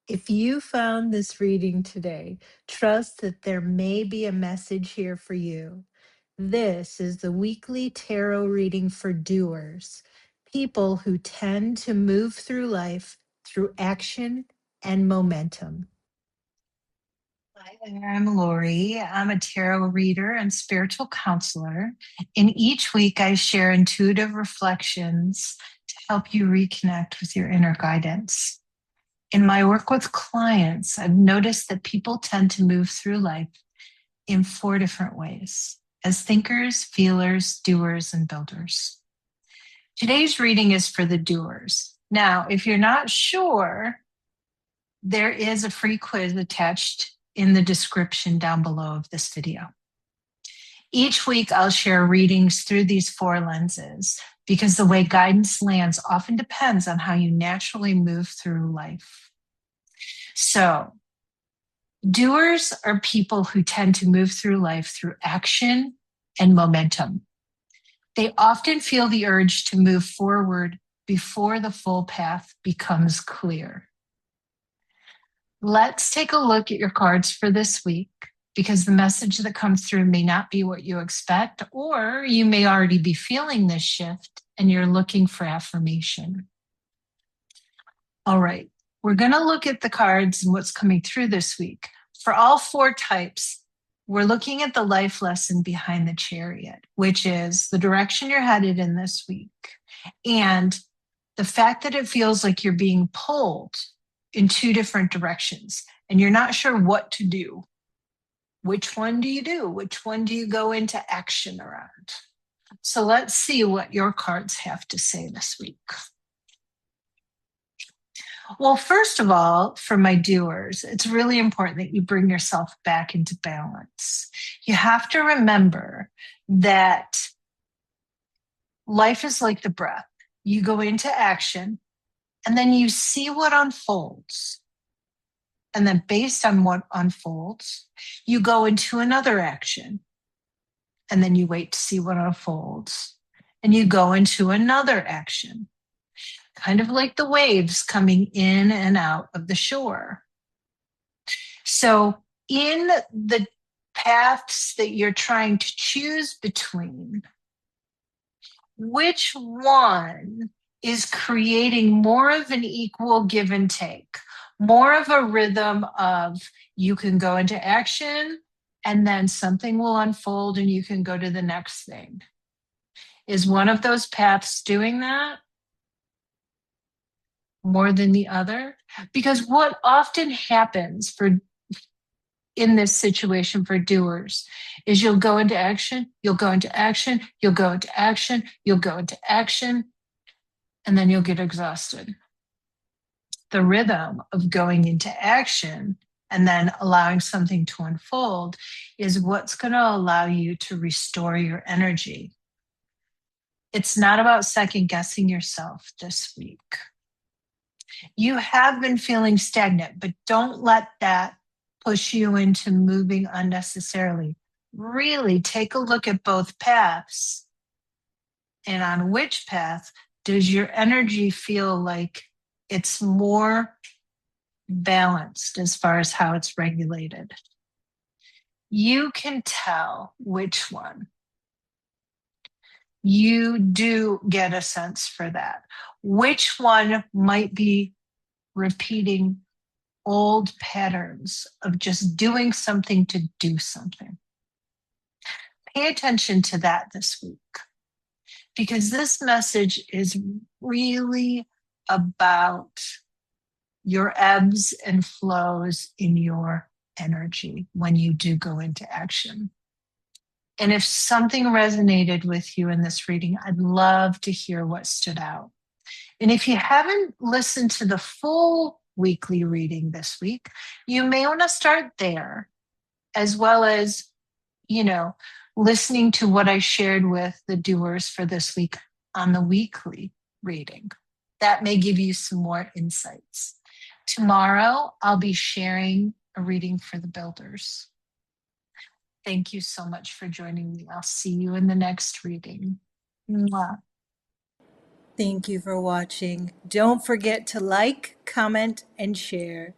If you found this reading today, trust that there may be a message here for you. This is the weekly tarot reading for doers, people who tend to move through life through action and momentum. Hi there, I'm Lori. I'm a tarot reader and spiritual counselor. And each week I share intuitive reflections to help you reconnect with your inner guidance. In my work with clients, I've noticed that people tend to move through life in 4 different ways: as thinkers, feelers, doers, and builders. Today's reading is for the doers. Now, if you're not sure, there is a free quiz attached in the description down below of this video. Each week, I'll share readings through these 4 lenses because the way guidance lands often depends on how you naturally move through life. So, doers are people who tend to move through life through action and momentum. They often feel the urge to move forward before the full path becomes clear. Let's take a look at your cards for this week, because the message that comes through may not be what you expect, or you may already be feeling this shift and you're looking for affirmation. All right, we're going to look at the cards and what's coming through this week. For all 4 types, we're looking at the life lesson behind the Chariot, which is the direction you're headed in this week, and the fact that it feels like you're being pulled in 2 different directions and you're not sure what to do. Which one do you do? Which one do you go into action around? So let's see what your cards have to say this week. Well, first of all, for my doers, it's really important that you bring yourself back into balance. You have to remember that life is like the breath. You go into action, and then you see what unfolds. And then based on what unfolds, you go into another action. And then you wait to see what unfolds. And you go into another action. Kind of like the waves coming in and out of the shore. So in the paths that you're trying to choose between, which one is creating more of an equal give and take, more of a rhythm of you can go into action and then something will unfold and you can go to the next thing? Is one of those paths doing that more than the other? Because what often happens in this situation for doers is you'll go into action, you'll go into action, you'll go into action, you'll go into action, and then you'll get exhausted. The rhythm of going into action and then allowing something to unfold is what's going to allow you to restore your energy. It's not about second guessing yourself this week. You have been feeling stagnant, but don't let that push you into moving unnecessarily. Really take a look at both paths, and on which path does your energy feel like it's more balanced as far as how it's regulated. You can tell which one. You do get a sense for that. Which one might be repeating old patterns of just doing something to do something? Pay attention to that this week, because this message is really about your ebbs and flows in your energy when you do go into action. And if something resonated with you in this reading, I'd love to hear what stood out. And if you haven't listened to the full weekly reading this week, you may want to start there, as well as, listening to what I shared with the doers for this week on the weekly reading. That may give you some more insights. Tomorrow, I'll be sharing a reading for the builders. Thank you so much for joining me. I'll see you in the next reading. Mwah. Thank you for watching. Don't forget to like, comment, and share.